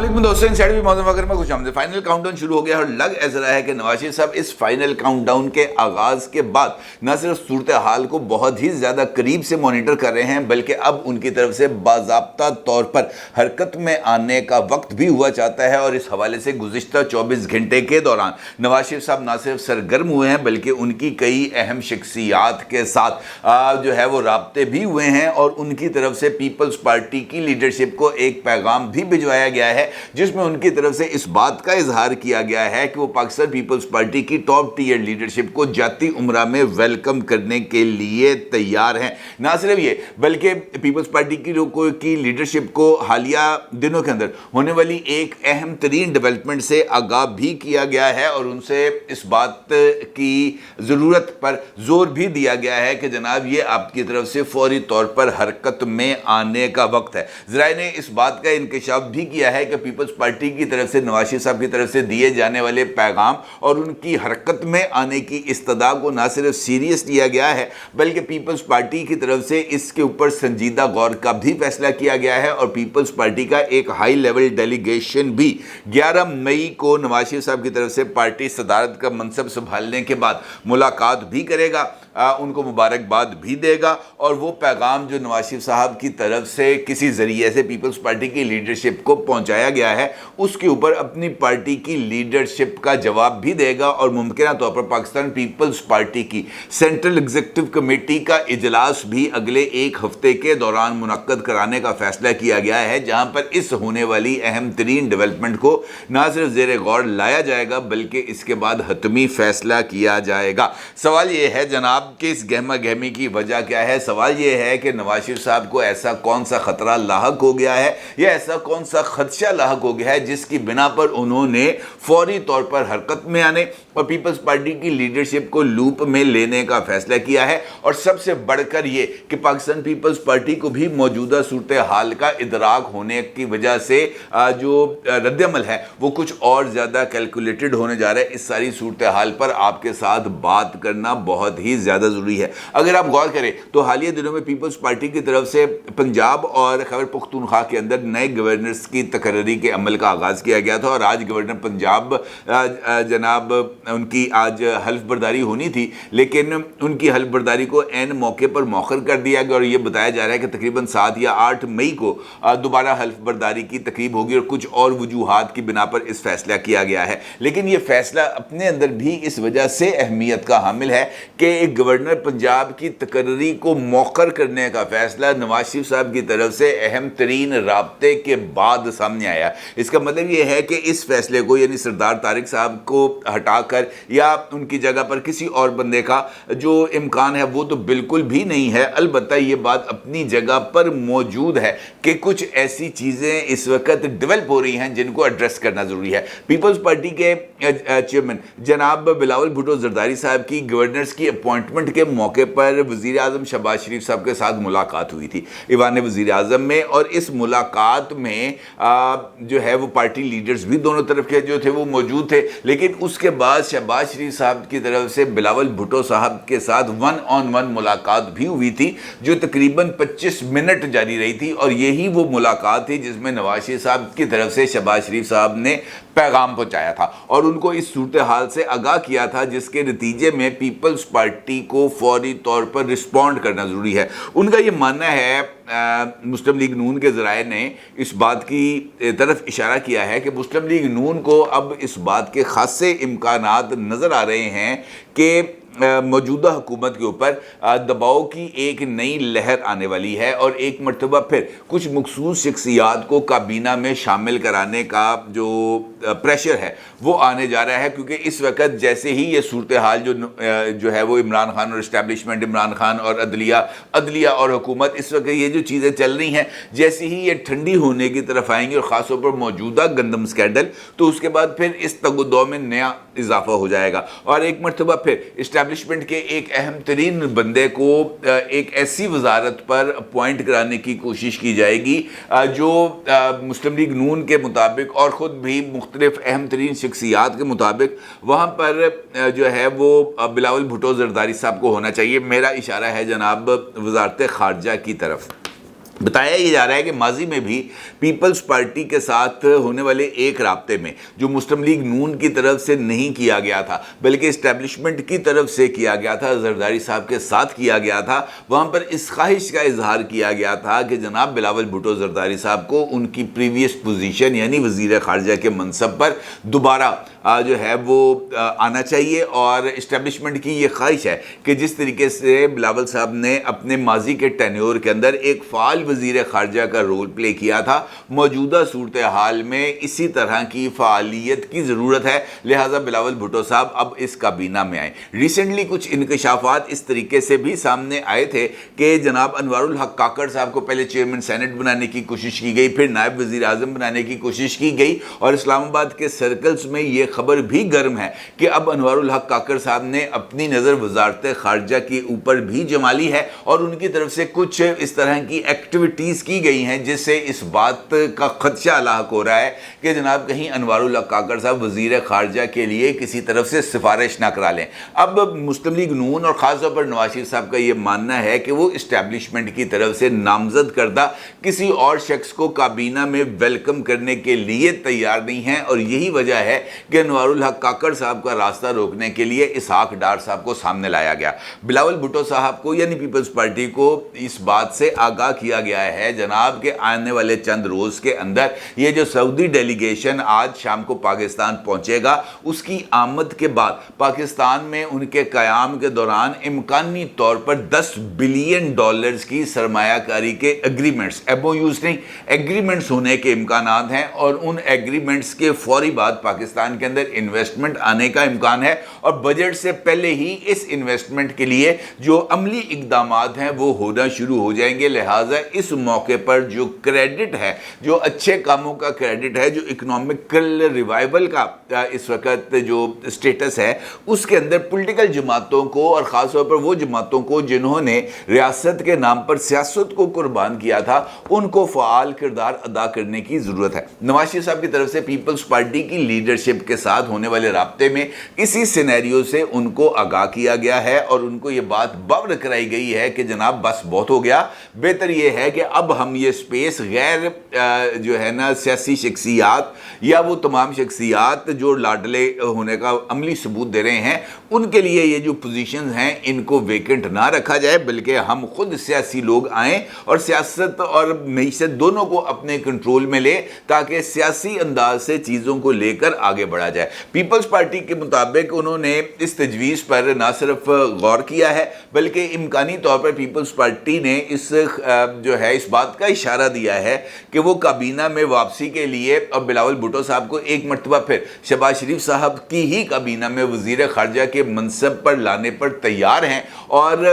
वालेकुम दोस्तों, इनसाइड भी मौजूद वगैरह में कुछ हमसे फाइनल काउंटडाउन शुरू हो गया और लग ऐसा रहा है कि नवाज शरीफ साहब इस फाइनल काउंटडाउन के आगाज के बाद न सिर्फ सूरत हाल को बहुत ही ज्यादा करीब से मॉनिटर कर रहे हैं, बल्कि अब उनकी तरफ से बाज़ाब्ता तौर पर हरकत में आने का वक्त भी हुआ चाहता है। और इस हवाले से गुज़िश्ता 24 घंटे के दौरान नवाज शरीफ साहब न सिर्फ सरगर्म हुए हैं, बल्कि उनकी कई अहम शख्सियात के साथ जो है वो राब्ते भी हुए हैं और उनकी तरफ से पीपल्स पार्टी की लीडरशिप को एक पैगाम भी भिजवाया गया है, जिसमें उनकी तरफ से इस बात का इजहार किया गया है कि वो पाकिस्तान पीपल्स पार्टी की टॉप टियर लीडरशिप को जाती उम्रा में वेलकम करने के लिए तैयार हैं। ना सिर्फ ये, बल्कि पीपल्स पार्टी की लीडरशिप को हालिया दिनों के अंदर होने वाली एक अहम तरीन डेवलपमेंट से आगाह भी किया गया है और उनसे इस बात की ज़रूरत पर जोर भी दिया गया है कि जनाब ये आपकी तरफ से फौरी तौर पर हरकत में आने का वक्त है। ज़राए ने इस बात का इंकशाफ भी किया है कि पीपल्स पार्टी की तरफ से नवाज शरीफ साहब की तरफ से दिए जाने वाले पैगाम और उनकी हरकत में आने की इस्तदा को न सिर्फ सीरियस लिया गया है, बल्कि पीपल्स पार्टी की तरफ से इसके ऊपर संजीदा गौर का भी फैसला किया गया है और पीपल्स पार्टी का एक हाई लेवल डेलीगेशन भी 11 मई को नवाज शरीफ साहब की तरफ से पार्टी सदारत का मनसब संभालने के बाद मुलाकात भी करेगा, उनको मुबारकबाद भी देगा और वो पैगाम जो नवाज शरीफ साहब की तरफ से किसी ज़रिए से पीपल्स पार्टी की लीडरशिप को पहुंचाया गया है उसके ऊपर अपनी पार्टी की लीडरशिप का जवाब भी देगा। और मुमकिन तौर पर पाकिस्तान पीपल्स पार्टी की सेंट्रल एग्जीक्यूटिव कमेटी का इजलास भी अगले एक हफ्ते के दौरान मुनक्कद कराने का फैसला किया गया है, जहां पर इस होने वाली अहम तरीन डेवलपमेंट को ना सिर्फ ज़ेर गौर लाया जाएगा बल्कि इसके बाद हतमी फैसला किया जाएगा। सवाल ये है जनाब कि इस गहमा गहमी की वजह क्या है। सवाल ये है कि नवाज शरीफ साहब को ऐसा कौन सा खतरा लाहक हो गया है या ऐसा कौन सा खदशा लाहक हो गया है जिसकी बिना पर उन्होंने फौरी तौर पर हरकत में आने और पीपल्स पार्टी की लीडरशिप को लूप में लेने का फैसला किया है। और सबसे बढ़कर ये कि पाकिस्तान पीपल्स पार्टी को भी मौजूदा सूरत हाल का इदराक होने की वजह से जो रद्दअमल है वो कुछ और ज़्यादा कैलकुलेटेड होने जा रहा है। इस सारी सूरत हाल पर आपके साथ बात करना बहुत ही ज़्यादा ज़रूरी है। अगर आप गौर करें तो हालिया दिनों में पीपल्स पार्टी की तरफ से पंजाब और खैबर पख्तूनख्वा के अंदर नए गवर्नर्स की तकर्री के अमल का आगाज़ किया गया था और आज गवर्नर पंजाब जनाब उनकी आज हल्फ बर्दारी होनी थी, लेकिन उनकी हल्फ बर्दारी को एन मौके पर मौखर कर दिया गया और ये बताया जा रहा है कि तकरीबन 7 या 8 मई को दोबारा हल्फ बर्दारी की तकरीब होगी और कुछ और वजूहात की बिना पर इस फैसला किया गया है। लेकिन ये फैसला अपने अंदर भी इस वजह से अहमियत का हामिल है कि एक गवर्नर पंजाब की तकर्री को मौखर करने का फैसला नवाज शरीफ साहब की तरफ से अहम तरीन राब्ते के बाद सामने आया। इसका मतलब ये है कि इस फैसले को यानी सरदार तारिक साहब को हटाकर या उनकी जगह पर किसी और बंदे का जो इम्कान है वो तो बिल्कुल भी नहीं है। अलबत्ता ये बात अपनी जगह पर मौजूद है कि कुछ ऐसी चीज़ें इस वक्त डेवलप हो रही हैं जिनको एड्रेस करना ज़रूरी है। पीपल्स पार्टी के चेयरमैन जनाब बिलावल भुट्टो जरदारी साहब की गवर्नर्स की अपॉइंटमेंट के मौके पर वज़ीर आज़म शहबाज शरीफ साहब के साथ मुलाकात हुई थी ईवान वज़ीर आज़म में और इस मुलाकात में जो है वो पार्टी लीडर्स भी दोनों तरफ के जो थे वो मौजूद थे। लेकिन उसके बाद शहबाज शरीफ साहब की तरफ से बिलावल भुट्टो साहब के साथ 1-on-1 मुलाकात भी हुई थी जो तकरीबन 25 मिनट जारी रही थी और यही वो मुलाकात थी जिसमें नवाज शरीफ साहब की तरफ से शहबाज शरीफ साहब ने पैगाम पहुंचाया था और उनको इस सूरत हाल से आगाह किया था जिसके नतीजे में पीपल्स पार्टी को फौरी तौर पर रिस्पॉन्ड करना ज़रूरी है। उनका ये मानना है, मुस्लिम लीग नून के ज़राए ने इस बात की तरफ इशारा किया है कि मुस्लिम लीग नून को अब इस बात के खासे इम्कानात नज़र आ रहे हैं कि मौजूदा हुकूमत के ऊपर दबाव की एक नई लहर आने वाली है और एक मरतबा फिर कुछ मखसूस शख्सियात को काबीना में शामिल कराने का जो प्रेशर है वो आने जा रहा है। क्योंकि इस वक्त जैसे ही ये सूरत हाल जो है वो इमरान खान और इस्टेब्लिशमेंट, इमरान खान और अदलिया और हुकूमत, इस वक्त ये जो चीज़ें चल रही हैं जैसे ही ये ठंडी होने की तरफ आएंगी और ख़ास तौर पर मौजूदा गंदम स्कैंडल, तो उसके बाद फिर इस तगदो में नया इजाफा हो जाएगा और एक मरतबा फिर इस्टेब्लिशमेंट के एक अहम तरीन बंदे को एक ऐसी वजारत पर अपॉइंट कराने की कोशिश की जाएगी जो मुस्लिम लीग नून के मुताबिक और ख़ुद भी मुख्तलिफ अहम तरीन शख्सियात के मुताबिक वहाँ पर जो है वो बिलावल भुट्टो जरदारी साहब को होना चाहिए। मेरा इशारा है जनाब वजारत ख़ारजा की तरफ। بتایا یہ جا رہا ہے کہ ماضی میں بھی پیپلز پارٹی کے ساتھ ہونے والے ایک رابطے میں جو مسلم لیگ نون کی طرف سے نہیں کیا گیا تھا بلکہ اسٹیبلشمنٹ کی طرف سے کیا گیا تھا، زرداری صاحب کے ساتھ کیا گیا تھا، وہاں پر اس خواہش کا اظہار کیا گیا تھا کہ جناب بلاول بھٹو زرداری صاحب کو ان کی پریویس پوزیشن یعنی وزیر خارجہ کے منصب پر دوبارہ جو ہے وہ آنا چاہیے، اور اسٹیبلشمنٹ کی یہ خواہش ہے کہ جس طریقے سے بلاول صاحب نے اپنے ماضی کے ٹینیور کے اندر ایک فعال وزیر خارجہ کا رول پلے کیا تھا، موجودہ صورتحال میں اسی طرح کی فعالیت کی ضرورت ہے، لہٰذا بلاول بھٹو صاحب اب اس کابینہ میں آئیں۔ ریسنٹلی کچھ انکشافات اس طریقے سے بھی سامنے آئے تھے کہ جناب انوار الحق کاکڑ صاحب کو پہلے چیئرمین سینٹ بنانے کی کوشش کی گئی، پھر نائب وزیر اعظم بنانے کی کوشش کی گئی، اور اسلام آباد کے سرکلز میں یہ خبر بھی گرم ہے کہ اب انوار الحق کاکڑ صاحب نے اپنی نظر وزارت خارجہ کے اوپر بھی جما لی ہے، اور ان کی طرف سے کچھ اس طرح کی ایکٹیویٹیز کی گئی ہیں جس سے اس بات کا خدشہ لاحق ہو رہا ہے کہ جناب کہیں انوار الحق کاکڑ صاحب وزیر خارجہ کے لیے کسی طرف سے سفارش نہ کرا لیں۔ اب مسلم لیگ نون اور خاص طور پر نواز شریف صاحب کا یہ ماننا ہے کہ وہ اسٹیبلشمنٹ کی طرف سے نامزد کردہ کسی اور شخص کو کابینہ میں ویلکم کرنے کے لیے تیار نہیں ہیں، اور یہی وجہ ہے کہ انوار الحق کاکڑ صاحب کا راستہ روکنے کے لیے اسحاق ڈار صاحب کو سامنے لایا گیا۔ بلاول بھٹو صاحب کو یعنی پیپلز پارٹی کو اس بات سے آگاہ کیا گیا ہے جناب کہ آنے والے چند روز کے اندر یہ جو سعودی ڈیلیگیشن آج شام کو پاکستان پہنچے گا، اس کی آمد کے بعد پاکستان میں ان کے قیام کے دوران امکانی طور پر $10 بلین کی سرمایہ کاری کے ایگریمنٹس، MOUs نہیں، ایگریمنٹس ہونے کے امکانات ہیں، اور ان ایگریمنٹس کے فوری بعد پاکستان کے اندر انویسٹمنٹ آنے کا امکان ہے، اور بجٹ سے پہلے ہی اس انویسٹمنٹ کے لیے جو عملی اقدامات ہیں وہ ہونا شروع ہو جائیں گے۔ لہٰذا اس موقع پر جو کریڈٹ ہے، جو اچھے کاموں کا کریڈٹ ہے، جو اکنامکل ریوائیول کا اس وقت جو سٹیٹس ہے، اس کے اندر پولیٹیکل جماعتوں کو، اور خاص طور پر وہ جماعتوں کو جنہوں نے ریاست کے نام پر سیاست کو قربان کیا تھا، ان کو فعال کردار ادا کرنے کی ضرورت ہے۔ نواز شریف صاحب کی طرف سے پیپلز پارٹی کی لیڈرشپ کے ساتھ ہونے والے رابطے میں اسی سینیریو سے ان کو آگاہ کیا گیا ہے، اور ان کو یہ بات باور کرائی گئی ہے کہ جناب بس بہت ہو گیا، بہتر یہ ہے کہ اب ہم یہ سپیس غیر جو ہے نا سیاسی شخصیات یا وہ تمام شخصیات جو لاڈلے ہونے کا عملی ثبوت دے رہے ہیں، ان کے لیے یہ جو پوزیشنز ہیں ان کو ویکنٹ نہ رکھا جائے، بلکہ ہم خود سیاسی لوگ آئیں اور سیاست اور معیشت دونوں کو اپنے کنٹرول میں لے، تاکہ سیاسی انداز سے چیزوں کو لے کر آگے بڑھا جائے۔ پیپلز پارٹی کے مطابق انہوں نے اس تجویز پر نہ صرف غور کیا ہے بلکہ امکانی طور پر پیپلز پارٹی نے اس جو ہے اس بات کا اشارہ دیا ہے کہ وہ کابینہ میں واپسی کے لیے اور بلاول بھٹو صاحب کو ایک مرتبہ پھر شہباز شریف صاحب کی ہی کابینہ میں وزیر خارجہ کے منصب پر لانے پر تیار ہیں، اور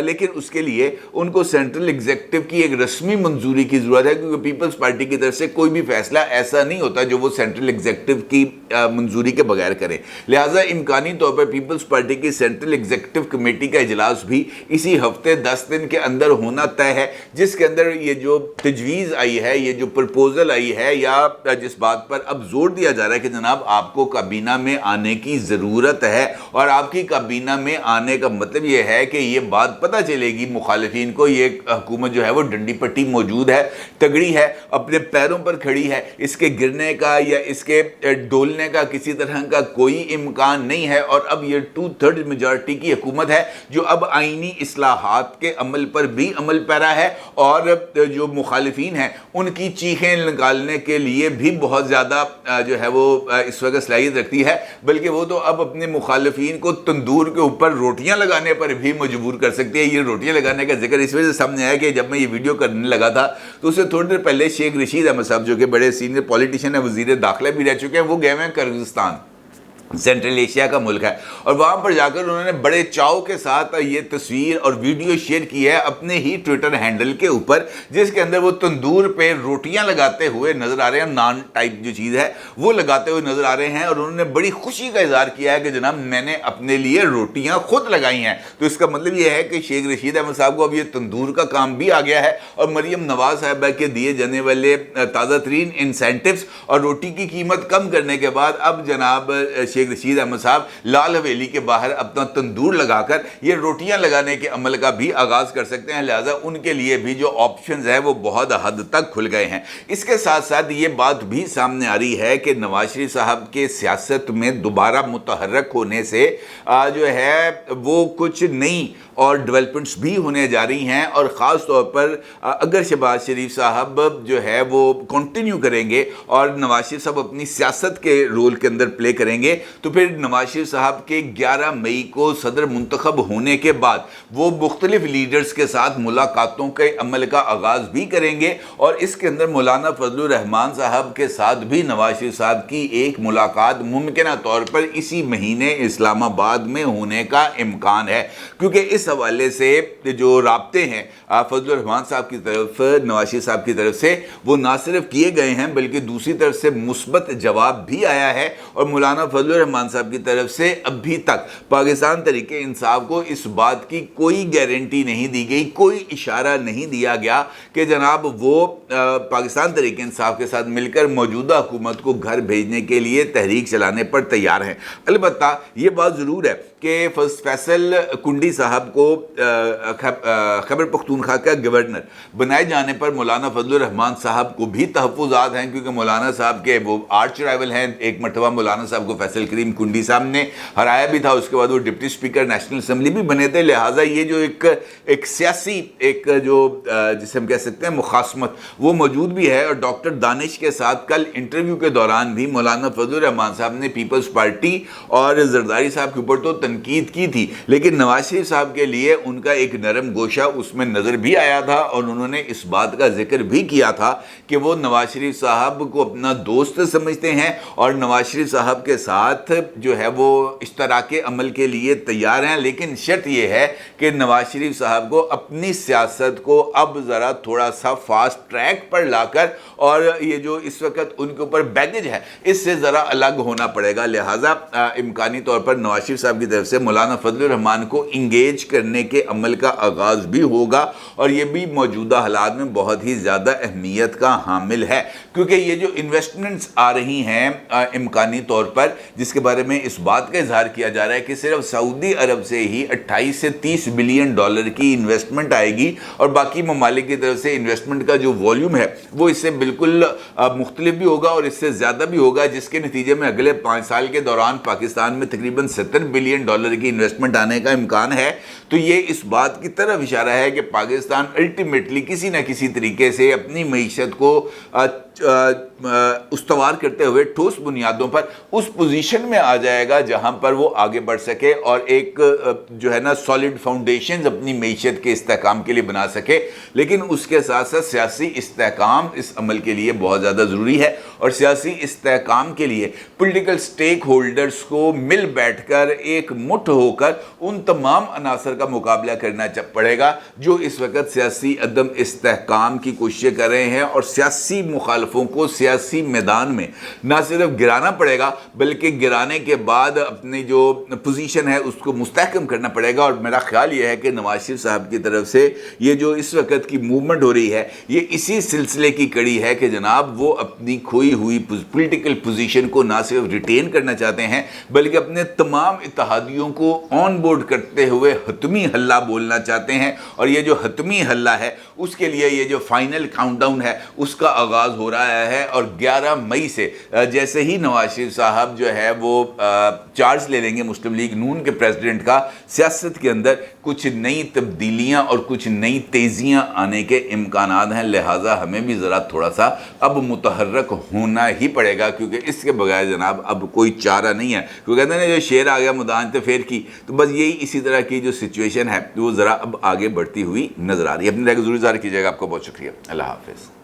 لیکن اس کے لیے ان کو سینٹرل ایگزیکٹو کی ایک رسمی منظوری کی ضرورت ہے، کیونکہ پیپلز پارٹی کی طرف سے کوئی بھی فیصلہ ایسا نہیں ہوتا جو وہ سینٹرل ایگزیکٹو کی منظوری کے بغیر کریں۔ لہٰذا امکانی طور پر پیپلز پارٹی کی سینٹرل ایگزیکٹو کمیٹی کا اجلاس بھی اسی ہفتے 10 دن کے اندر ہونا طے ہے، جس کے اندر یہ جو تجویز آئی ہے، یہ جو پرپوزل آئی ہے، یا جس بات پر اب زور دیا جا رہا ہے کہ جناب آپ کو کابینہ میں آنے کی ضرورت ہے، اور آپ کی کابینہ میں آنے کا مطلب یہ ہے کہ یہ بات پتہ چلے گی مخالفین کو، یہ حکومت جو ہے وہ ڈنڈی پٹی موجود ہے، تگڑی ہے، اپنے پیروں پر کھڑی ہے، اس کے گرنے کا یا اس کے ڈولنے کا کسی طرح کا کوئی امکان نہیں ہے، اور اب یہ 2/3 میجارٹی کی حکومت ہے جو اب آئینی اصلاحات کے عمل پر بھی عمل پیرا ہے، اور جو مخالفین ہیں ان کی چیخیں نکالنے کے لیے بھی بہت زیادہ جو ہے وہ اس وقت صلاحیت رکھتی ہے، بلکہ وہ تو اب اپنے مخالفین کو تندور کے اوپر روٹیاں لگانے پر بھی مجبور کر سکتی ہے۔ یہ روٹیاں لگانے کا ذکر اس وجہ سے سامنے آیا کہ جب میں یہ ویڈیو کرنے لگا تھا تو اس سے تھوڑی دیر پہلے شیخ رشید احمد صاحب جو کہ بڑے سینئر پولیٹیشین ہیں، وزیر داخلہ بھی رہ چکے ہیں، وہ گئے ہوئے ہیں کرغزستان، سینٹرل ایشیا کا ملک ہے، اور وہاں پر جا کر انہوں نے بڑے چاؤ کے ساتھ یہ تصویر اور ویڈیو شیئر کی ہے اپنے ہی ٹویٹر ہینڈل کے اوپر، جس کے اندر وہ تندور پہ روٹیاں لگاتے ہوئے نظر آ رہے ہیں، نان ٹائپ جو چیز ہے وہ لگاتے ہوئے نظر آ رہے ہیں، اور انہوں نے بڑی خوشی کا اظہار کیا ہے کہ جناب میں نے اپنے لیے روٹیاں خود لگائی ہیں۔ تو اس کا مطلب یہ ہے کہ شیخ رشید احمد صاحب کو اب یہ تندور کا کام بھی آ گیا ہے، اور مریم نواز صاحبہ کے دیے جانے والے تازہ ترین انسینٹیوز اور روٹی کی قیمت کم کرنے کے بعد اب جناب شیخ शेख रशीद अहमद साहब लाल हवेली के बाहर अपना तंदूर लगाकर ये रोटियां लगाने के अमल का भी आगाज कर सकते हैं, लिहाजा उनके लिए भी जो ऑप्शंस है वो बहुत हद तक खुल गए हैं। इसके साथ साथ ये बात भी सामने आ रही है कि नवाज शरीफ साहब के सियासत में दोबारा मुतहर्रक होने से जो है वो कुछ नई और डेवलपमेंट्स भी होने जा रही हैं, और ख़ास तौर पर अगर शहबाज शरीफ साहब जो है वो कंटिन्यू करेंगे और नवाज शरीफ साहब अपनी सियासत के रोल के अंदर प्ले करेंगे, तो फिर नवाज शरीफ साहब के 11 मई को सदर मुंतखब होने के बाद वो मुख्तलिफ लीडर्स के साथ मुलाकातों के अमल का आगाज़ भी करेंगे, और इसके अंदर मौलाना फजलुर रहमान साहब के साथ भी नवाज शरीफ साहब की एक मुलाकात मुमकिन तौर पर इसी महीने इस्लामाबाद में होने का इम्कान है, क्योंकि इस हवाले से जो राब्ते हैं फजलुर रहमान साहब की तरफ, नवाज शरीफ साहब की तरफ से, वो ना सिर्फ किए गए हैं बल्कि दूसरी तरफ से मुस्बत जवाब भी आया है, और मौलाना फजलुर रहमान साहब की तरफ से अभी तक पाकिस्तान तहरीक इंसाफ को इस बात की कोई गारंटी नहीं दी गई, कोई इशारा नहीं दिया गया कि जनाब वो पाकिस्तान तहरीक इंसाफ के साथ मिलकर मौजूदा हुकूमत को घर भेजने के लिए तहरीक चलाने पर तैयार हैं। अलबत्ता ये बात ज़रूर है कि फैसल कुंडी साहब को खैबर पख्तूनख्वा का गवर्नर बनाए जाने पर मौलाना फजलुर रहमान साहब को भी तहफ़्फ़ुज़ात हैं, क्योंकि मौलाना साहब के वो आर्च राइवल हैं। एक मरतबा मौलाना साहब को फैसल करीम कुंडी साहब ने हराया भी था, उसके बाद वो डिप्टी स्पीकर नेशनल असम्बली भी बने थे, लिहाजा ये जो एक सियासी एक जो जिसे हम कह सकते हैं मुखासमत, वो मौजूद भी है। और डॉक्टर दानिश के साथ कल इंटरव्यू के दौरान भी मौलाना फजलुर रहमान साहब ने पीपल्स पार्टी और जरदारी साहब के ऊपर तो तनकीद की थी, लेकिन नवाज शरीफ साहब के लिए उनका एक नरम गोशा उसमें नज़र भी आया था, और उन्होंने इस बात का जिक्र भी किया था कि वो नवाज शरीफ साहब को अपना दोस्त समझते हैं और नवाज शरीफ साहब के साथ जो है वो इश्तराके अमल के लिए तैयार हैं, लेकिन शर्त यह है कि नवाज शरीफ साहब को अपनी सियासत को अब ज़रा थोड़ा सा फास्ट ट्रैक पर लाकर, और ये जो इस वक्त उनके ऊपर बैगेज है इससे ज़रा अलग होना पड़ेगा। लिहाजा इम्कानी तौर पर नवाज शरीफ साहब की तरफ से मौलाना फजलुर रहमान को इंगेज करने के अमल का आगाज़ भी होगा, और ये भी मौजूदा हालात में बहुत ही ज़्यादा अहमियत का हामिल है, क्योंकि ये जो इन्वेस्टमेंट्स आ रही हैं इम्कानी तौर पर, जिसके बारे में इस बात का इजहार किया जा रहा है कि सिर्फ सऊदी अरब से ही 28 से 30 बिलियन डॉलर की इन्वेस्टमेंट आएगी, और बाकी ममालिक की तरफ से इन्वेस्टमेंट का जो वॉल्यूम है वो इससे बिल्कुल मुख्तलिफ भी होगा और इससे ज़्यादा भी होगा, जिसके नतीजे में अगले 5 साल के दौरान पाकिस्तान में तकरीबन 70 बिलियन डॉलर की इन्वेस्टमेंट आने का इम्कान है। तो ये इस बात की तरफ इशारा है कि पाकिस्तान अल्टीमेटली किसी न किसी तरीके से अपनी मईशत को उस्तवार करते हुए ठोस बुनियादों पर उस पोजीशन में आ जाएगा जहां पर वो आगे बढ़ सके और एक जो है ना सॉलिड फाउंडेशन अपनी मईशत के इस्तेहकाम के लिए बना सके। लेकिन उसके साथ साथ सियासी इस्तेहकाम इस अमल के लिए बहुत ज़्यादा ज़रूरी है, और सियासी इस्तेहकाम के लिए पॉलिटिकल स्टेक होल्डर्स को मिल बैठकर एक मुठ होकर उन तमाम अनासर का मुकाबला करना पड़ेगा जो इस वक्त सियासी अदम इस्तेहकाम की कोशिशें कर रहे हैं, और सियासी मुखालफों को सियासी मैदान में ना सिर्फ गिराना पड़ेगा बल्कि गिराने के बाद अपनी जो पोजीशन है उसको मुस्तहकम करना पड़ेगा। और मेरा ख्याल ये है कि नवाज शरीफ साहब की तरफ से ये जो इस वक्त की मूवमेंट हो रही है ये इसी सिलसिले की कड़ी है कि जनाब वो अपनी खोई हुई पॉलिटिकल पोजीशन को ना सिर्फ रिटेन करना चाहते हैं बल्कि अपने तमाम इत्तेहादियों को ऑन बोर्ड करते हुए हतमी हल्ला बोलना चाहते हैं। और ये जो हतमी हल्ला है उसके लिए ये जो फाइनल काउंटडाउन है उसका आगाज़ हो रहा है, और 11 मई से जैसे ही नवाज शरीफ साहब जो है वो चार्ज ले लेंगे मुस्लिम लीग नून के प्रेसिडेंट का, सियासत के अंदर कुछ नई तब्दीलियां और कुछ नई तेज़ियां आने के इम्कानात हैं। लिहाजा हमें भी ज़रा थोड़ा सा अब मुतहर्रक होना ही पड़ेगा, क्योंकि इसके बगैर जनाब अब कोई चारा नहीं है। क्योंकि कहते हैं ना जो शेर आ गया मुदान तो फेर की, तो बस यही इसी तरह की जो सिचुएशन है वो ज़रा अब आगे बढ़ती हुई नज़र आ रही है। अपनी राय को ज़रूर ज़ाहिर कीजिएगा। आपको बहुत शुक्रिया। अल्लाह हाफ़िज़।